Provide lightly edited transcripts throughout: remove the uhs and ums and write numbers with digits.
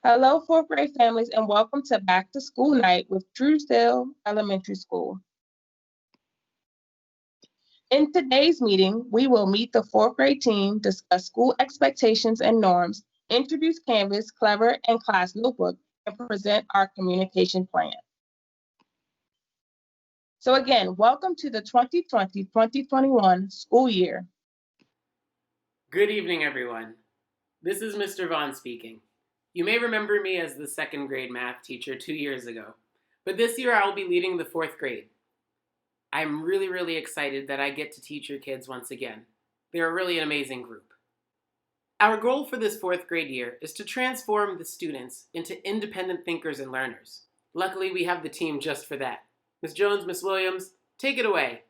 Hello, fourth grade families, and welcome to Back to School Night with Truesdale Elementary School. In today's meeting, we will meet the fourth grade team, discuss school expectations and norms, introduce Canvas, Clever, and Class Notebook, and present our communication plan. So again, welcome to the 2020-2021 school year. Good evening, everyone. This is Mr. Vaughn speaking. You may remember me as the second grade math teacher 2 years ago, but this year I will be leading the fourth grade. I'm really excited that I get to teach your kids once again. They're really an amazing group. Our goal for this fourth grade year is to transform the students into independent thinkers and learners. Luckily, we have the team just for that. Ms. Jones, Ms. Williams, take it away.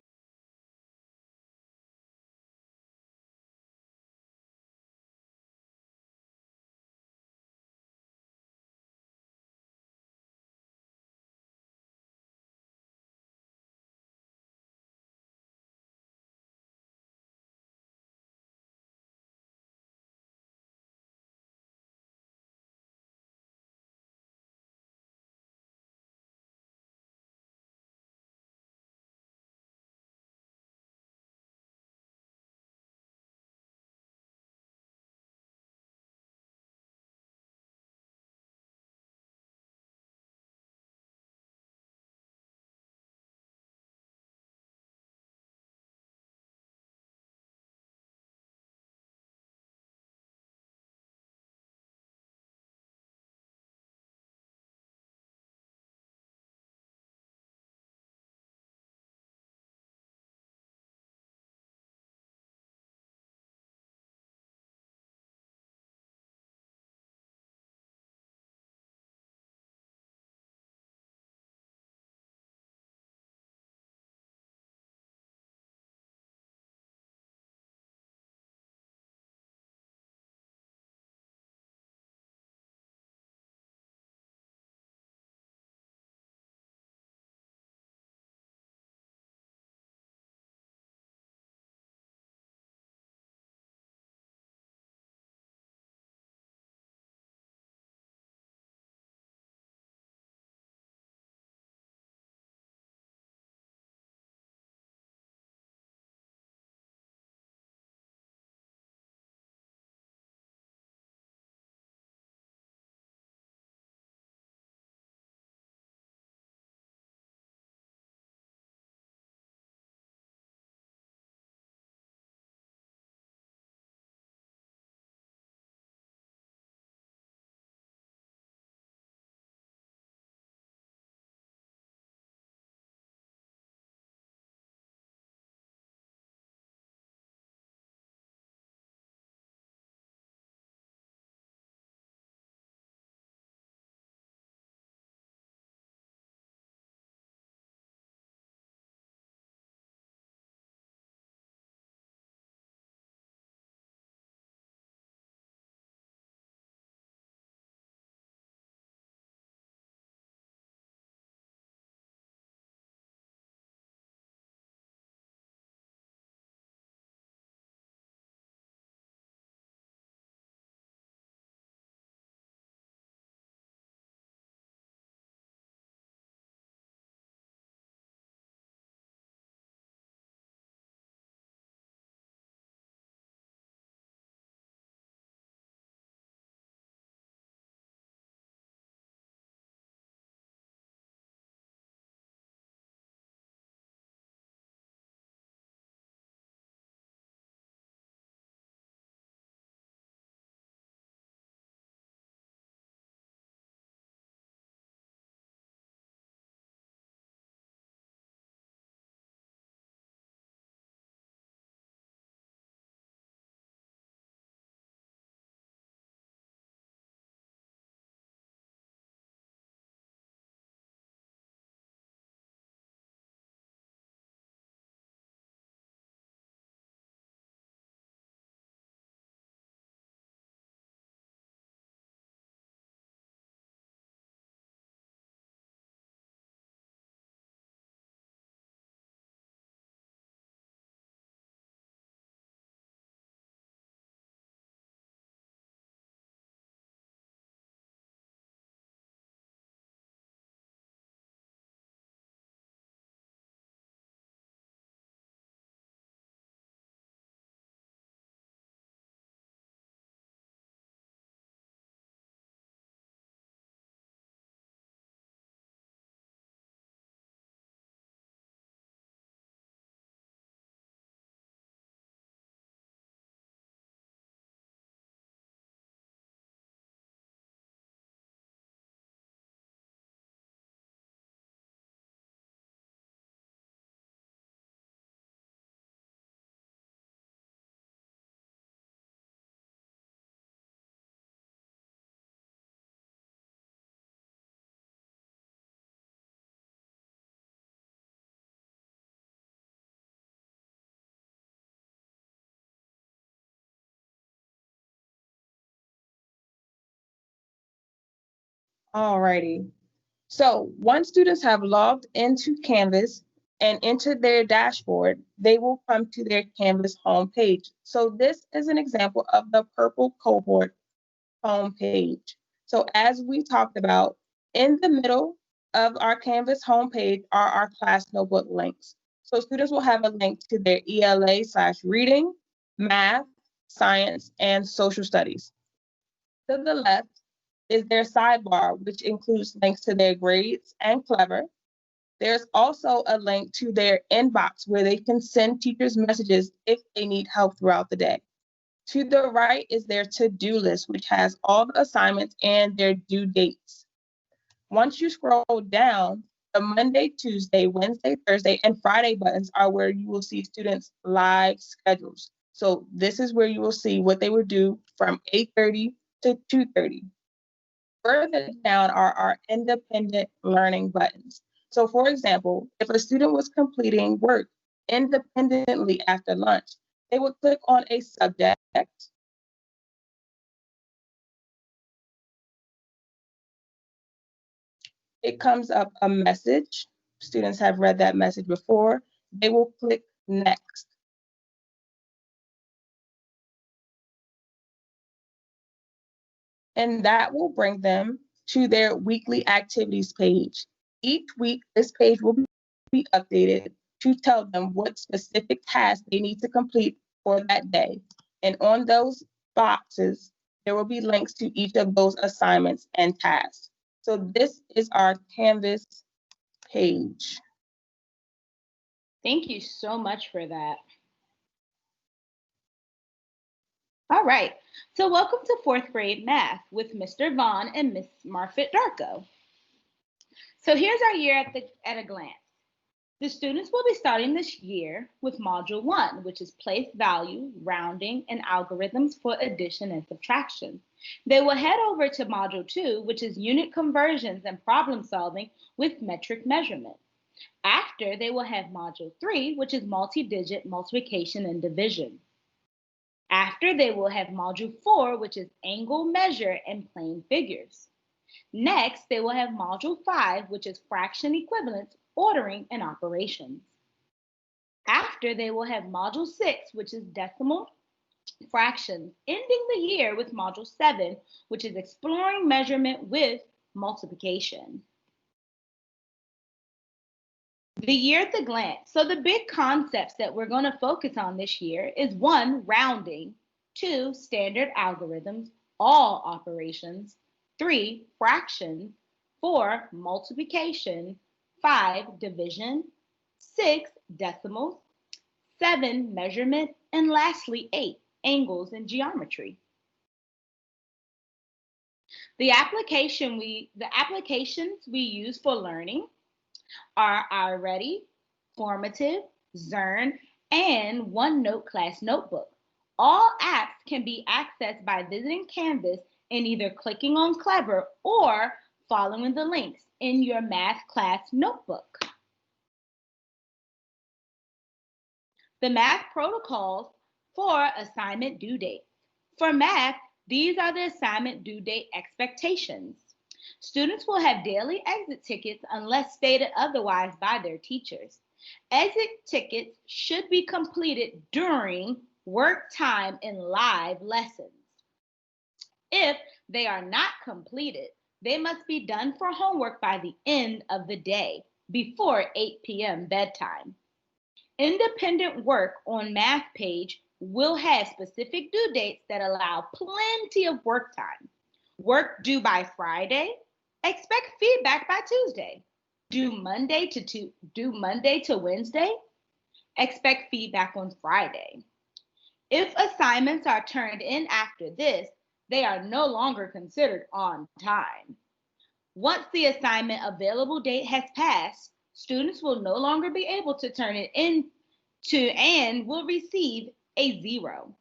Alrighty. So once students have logged into Canvas and entered their dashboard, they will come to their Canvas homepage. So this is an example of the purple cohort homepage. So as we talked about, in the middle of our Canvas homepage are our class notebook links. So students will have a link to their ELA/reading, math, science, and social studies. To the left is their sidebar, which includes links to their grades and Clever. There's also a link to their inbox where they can send teachers messages if they need help throughout the day. To the right is their to-do list, which has all the assignments and their due dates. Once you scroll down, the Monday, Tuesday, Wednesday, Thursday, and Friday buttons are where you will see students' live schedules. So this is where you will see what they would do from 8:30 to 2:30. Further down are our independent learning buttons. So for example, if a student was completing work independently after lunch, they would click on a subject. It comes up a message. Students have read that message before. They will click next. And that will bring them to their weekly activities page. Each week, this page will be updated to tell them what specific tasks they need to complete for that day. And on those boxes, there will be links to each of those assignments and tasks. So this is our Canvas page. Thank you so much for that. All right, so welcome to fourth grade math with Mr. Vaughn and Miss Marfit Darko. So here's our year at a glance. The students will be starting this year with Module 1, which is place value, rounding, and algorithms for addition and subtraction. They will head over to Module 2, which is unit conversions and problem solving with metric measurement. After, they will have Module 3, which is multi-digit multiplication and division. After, they will have Module 4, which is angle, measure, and plane figures. Next, they will have Module 5, which is fraction equivalence, ordering, and operations. After, they will have Module 6, which is decimal fractions, ending the year with Module 7, which is exploring measurement with multiplication. The year at the glance. So the big concepts that we're going to focus on this year is 1, rounding, 2, standard algorithms, all operations, 3, fractions, 4, multiplication, 5, division, 6, decimals, 7, measurement, and lastly 8, angles and geometry. The applications we use for learning are iReady, Formative, Zern, and OneNote class notebook. All apps can be accessed by visiting Canvas and either clicking on Clever or following the links in your math class notebook. The math protocols for assignment due dates. For math, these are the assignment due date expectations. Students will have daily exit tickets unless stated otherwise by their teachers. Exit tickets should be completed during work time in live lessons. If they are not completed, they must be done for homework by the end of the day, before 8 p.m. bedtime. Independent work on math page will have specific due dates that allow plenty of work time. Work due by Friday, expect feedback by Tuesday. Due Monday to Wednesday, expect feedback on Friday. If assignments are turned in after this, they are no longer considered on time. Once the assignment available date has passed, students will no longer be able to turn it in and will receive a 0.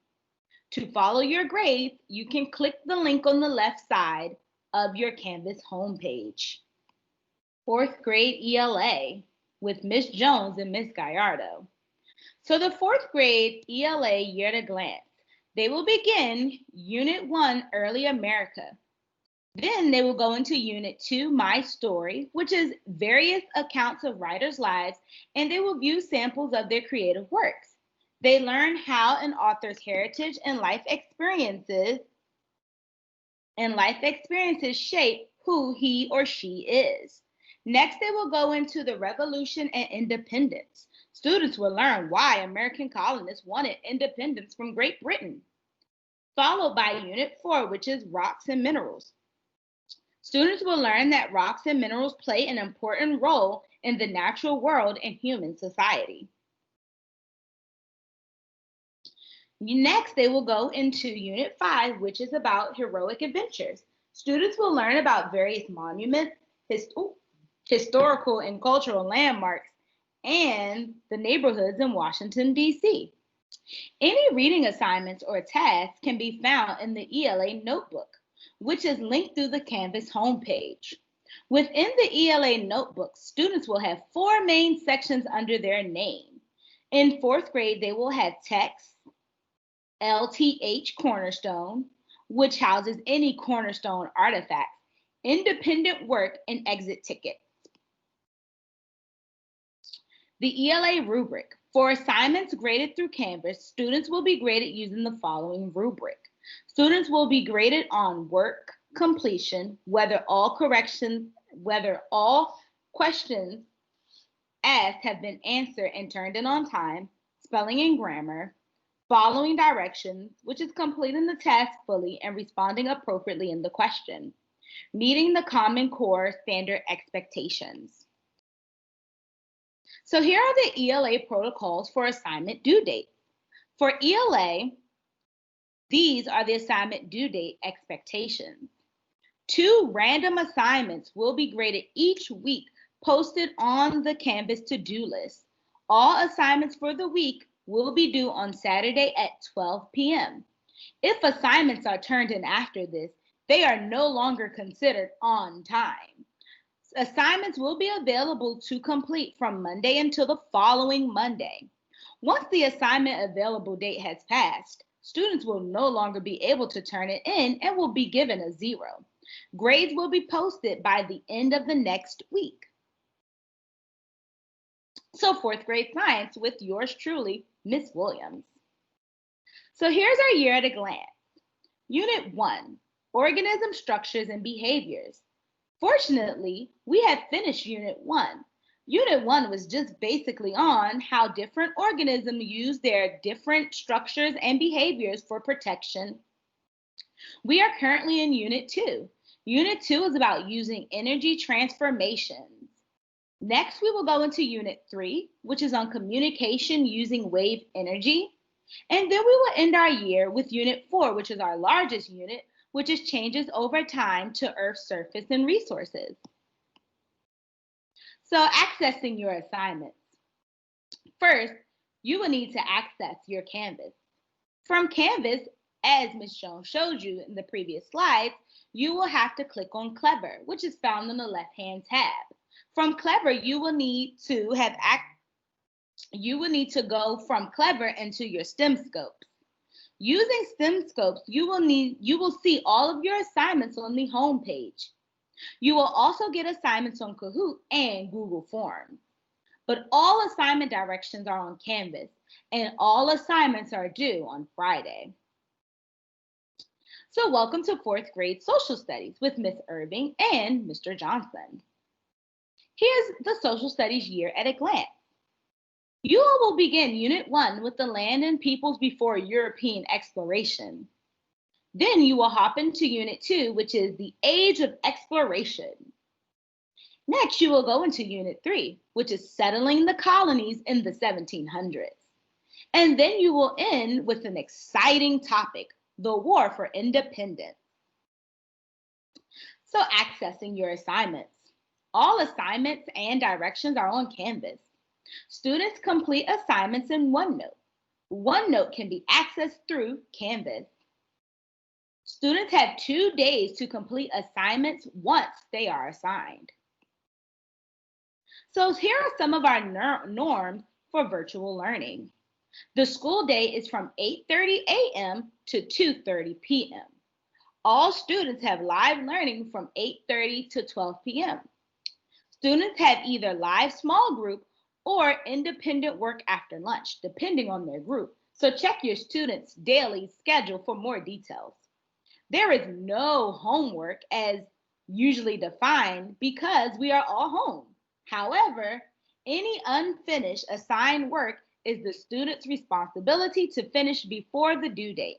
To follow your grades, you can click the link on the left side of your Canvas homepage. Fourth grade ELA with Miss Jones and Miss Gallardo. So the fourth grade ELA year at a glance. They will begin Unit 1 Early America. Then they will go into Unit 2, My Story, which is various accounts of writers' lives, and they will view samples of their creative works. They learn how an author's heritage and life experiences shape who he or she is. Next, they will go into the Revolution and Independence. Students will learn why American colonists wanted independence from Great Britain, followed by Unit 4, which is Rocks and Minerals. Students will learn that rocks and minerals play an important role in the natural world and human society. Next, they will go into Unit 5, which is about heroic adventures. Students will learn about various monuments, historical and cultural landmarks, and the neighborhoods in Washington, D.C. Any reading assignments or tasks can be found in the ELA notebook, which is linked through the Canvas homepage. Within the ELA notebook, students will have 4 main sections under their name. In 4th grade, they will have text, LTH Cornerstone, which houses any Cornerstone artifacts, independent work, and exit tickets. The ELA rubric. For assignments graded through Canvas, students will be graded using the following rubric. Students will be graded on work completion, whether all questions asked have been answered and turned in on time, spelling and grammar, following directions, which is completing the task fully and responding appropriately in the question, meeting the Common Core standard expectations. So here are the ELA protocols for assignment due date. For ELA, these are the assignment due date expectations. 2 random assignments will be graded each week, posted on the Canvas to-do list. All assignments for the week will be due on Saturday at 12 p.m. If assignments are turned in after this, they are no longer considered on time. Assignments will be available to complete from Monday until the following Monday. Once the assignment available date has passed, students will no longer be able to turn it in and will be given a 0. Grades will be posted by the end of the next week. So 4th grade science with yours truly, Miss Williams. So here's our year at a glance. Unit 1, Organism Structures and Behaviors. Fortunately, we had finished Unit 1. Unit 1 was just basically on how different organisms use their different structures and behaviors for protection. We are currently in Unit 2. Unit 2 is about using energy transformations. Next, we will go into Unit 3, which is on communication using wave energy. And then we will end our year with Unit 4, which is our largest unit, which is changes over time to Earth's surface and resources. So accessing your assignments. First, you will need to access your Canvas. From Canvas, as Ms. Jones showed you in the previous slides, you will have to click on Clever, which is found in the left-hand tab. From Clever, you will need to go from Clever into your STEM scopes. Using STEM scopes, you will see all of your assignments on the home page. You will also get assignments on Kahoot and Google Forms. But all assignment directions are on Canvas, and all assignments are due on Friday. So welcome to 4th grade social studies with Ms. Irving and Mr. Johnson. Here's the social studies year at a glance. You will begin Unit 1 with the land and peoples before European exploration. Then you will hop into Unit 2, which is the age of exploration. Next, you will go into Unit 3, which is settling the colonies in the 1700s. And then you will end with an exciting topic, the War for Independence. So accessing your assignments. All assignments and directions are on Canvas. Students complete assignments in OneNote. OneNote can be accessed through Canvas. Students have 2 days to complete assignments once they are assigned. So here are some of our norms for virtual learning. The school day is from 8:30 a.m. to 2:30 p.m. All students have live learning from 8:30 to 12 p.m. Students have either live small group or independent work after lunch, depending on their group. So check your students' daily schedule for more details. There is no homework as usually defined because we are all home. However, any unfinished assigned work is the student's responsibility to finish before the due date.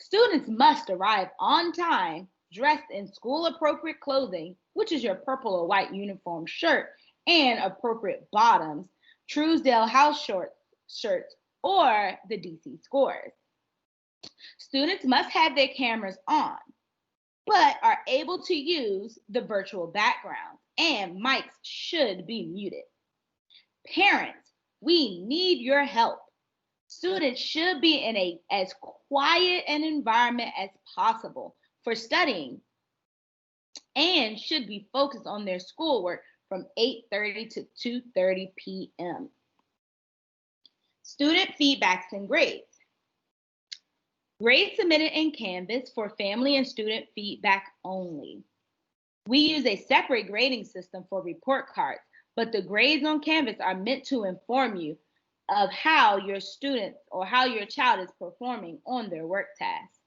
Students must arrive on time, dressed in school appropriate clothing, which is your purple or white uniform shirt and appropriate bottoms, Truesdale house shirts, or the DC scores. Students must have their cameras on, but are able to use the virtual background, and mics should be muted. Parents, we need your help. Students should be in as quiet an environment as possible for studying and should be focused on their schoolwork from 8:30 to 2:30 p.m. Student feedbacks and grades. Grades submitted in Canvas for family and student feedback only. We use a separate grading system for report cards, but the grades on Canvas are meant to inform you of how your student or how your child is performing on their work tasks.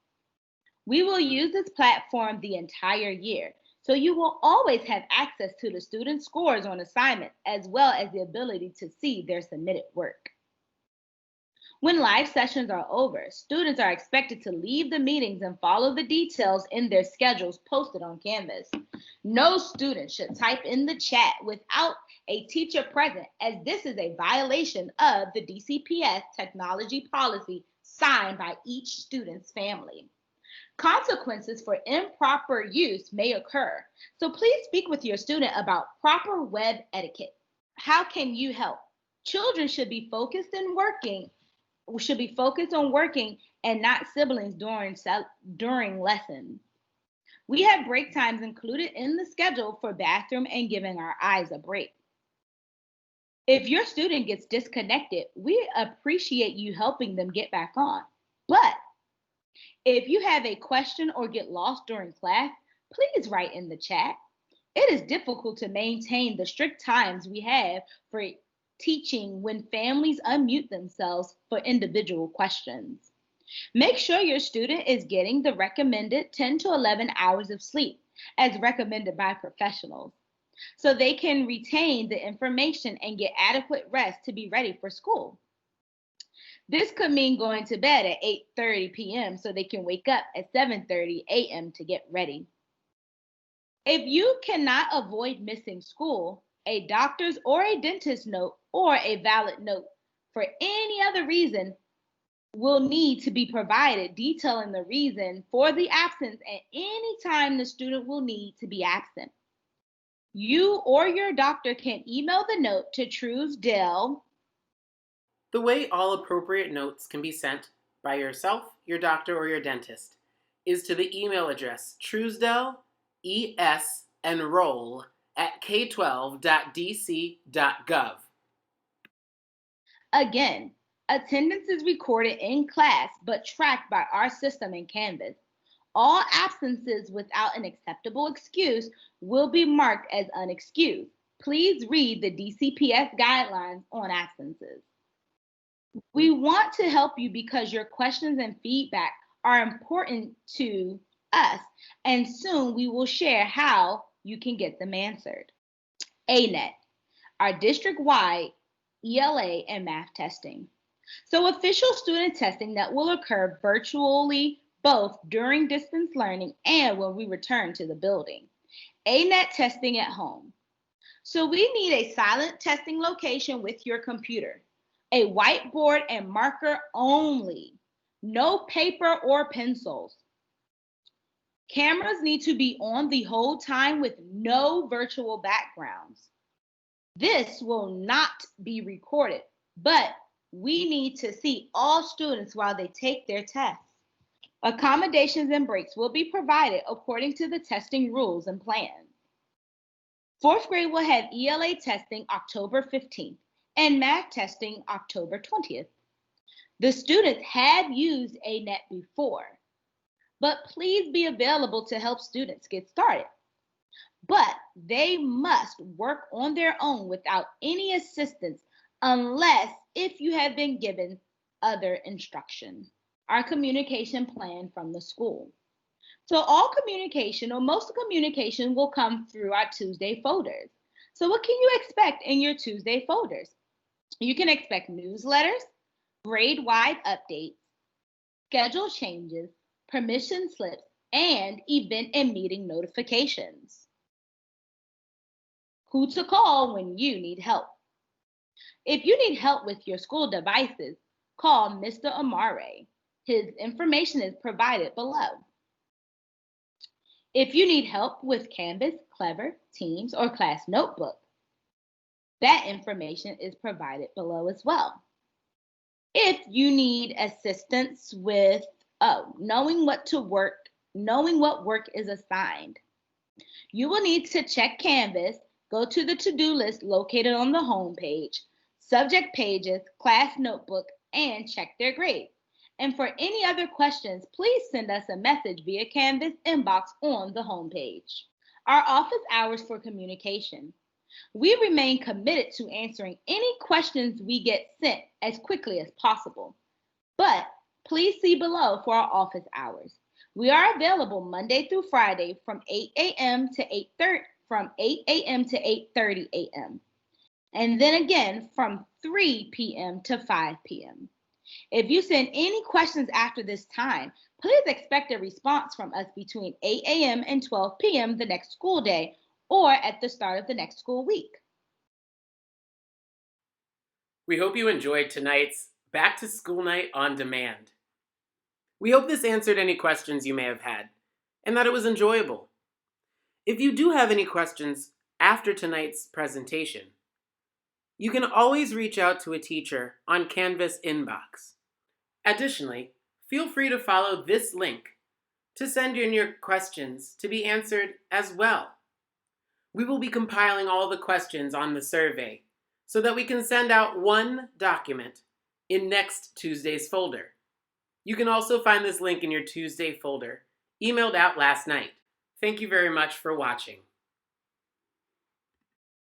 We will use this platform the entire year, so you will always have access to the student scores on assignment as well as the ability to see their submitted work. When live sessions are over, students are expected to leave the meetings and follow the details in their schedules posted on Canvas. No student should type in the chat without a teacher present, as this is a violation of the DCPS technology policy signed by each student's family. Consequences for improper use may occur, so please speak with your student about proper web etiquette. How can you help? Children should be focused on working and not siblings during lessons. We have break times included in the schedule for bathroom and giving our eyes a break. If your student gets disconnected, we appreciate you helping them get back on. But if you have a question or get lost during class, please write in the chat. It is difficult to maintain the strict times we have for teaching when families unmute themselves for individual questions. Make sure your student is getting the recommended 10 to 11 hours of sleep as recommended by professionals, so they can retain the information and get adequate rest to be ready for school. This could mean going to bed at 8:30 p.m. so they can wake up at 7:30 a.m. to get ready. If you cannot avoid missing school, a doctor's or a dentist's note or a valid note for any other reason will need to be provided detailing the reason for the absence and any time the student will need to be absent. You or your doctor can email the note to Truesdale. The way all appropriate notes can be sent by yourself, your doctor, or your dentist is to the email address truesdale@k12.dc.gov. Again, attendance is recorded in class but tracked by our system in Canvas. All absences without an acceptable excuse will be marked as unexcused. Please read the DCPS guidelines on absences. We want to help you because your questions and feedback are important to us, and soon we will share how you can get them answered. ANET, our district-wide ELA and math testing. So official student testing that will occur virtually both during distance learning and when we return to the building. ANET testing at home. So we need a silent testing location with your computer, a whiteboard and marker only, no paper or pencils. Cameras need to be on the whole time with no virtual backgrounds. This will not be recorded, but we need to see all students while they take their tests. Accommodations and breaks will be provided according to the testing rules and plans. Fourth grade will have ELA testing October 15th and math testing October 20th. The students have used ANET before, but please be available to help students get started. But they must work on their own without any assistance unless if you have been given other instruction. Our communication plan from the school. So all communication or most communication will come through our Tuesday folders. So what can you expect in your Tuesday folders? You can expect newsletters, grade-wide updates, schedule changes, permission slips, and event and meeting notifications. Who to call when you need help. If you need help with your school devices, call Mr. Amare. His information is provided below. If you need help with Canvas, Clever, Teams, or Class Notebook, that information is provided below as well. If you need assistance with knowing what work is assigned, you will need to check Canvas, go to the to-do list located on the home page, subject pages, class notebook, and check their grade. And for any other questions, please send us a message via Canvas inbox on the home page. Our office hours for communication. We remain committed to answering any questions we get sent as quickly as possible. But please see below for our office hours. We are available Monday through Friday from 8 a.m. to 8:30 a.m. And then again from 3 p.m. to 5 p.m. If you send any questions after this time, please expect a response from us between 8 a.m. and 12 p.m. the next school day or at the start of the next school week. We hope you enjoyed tonight's Back to School Night on Demand. We hope this answered any questions you may have had, and that it was enjoyable. If you do have any questions after tonight's presentation, you can always reach out to a teacher on Canvas inbox. Additionally, feel free to follow this link to send in your questions to be answered as well. We will be compiling all the questions on the survey so that we can send out one document in next Tuesday's folder. You can also find this link in your Tuesday folder, emailed out last night. Thank you very much for watching.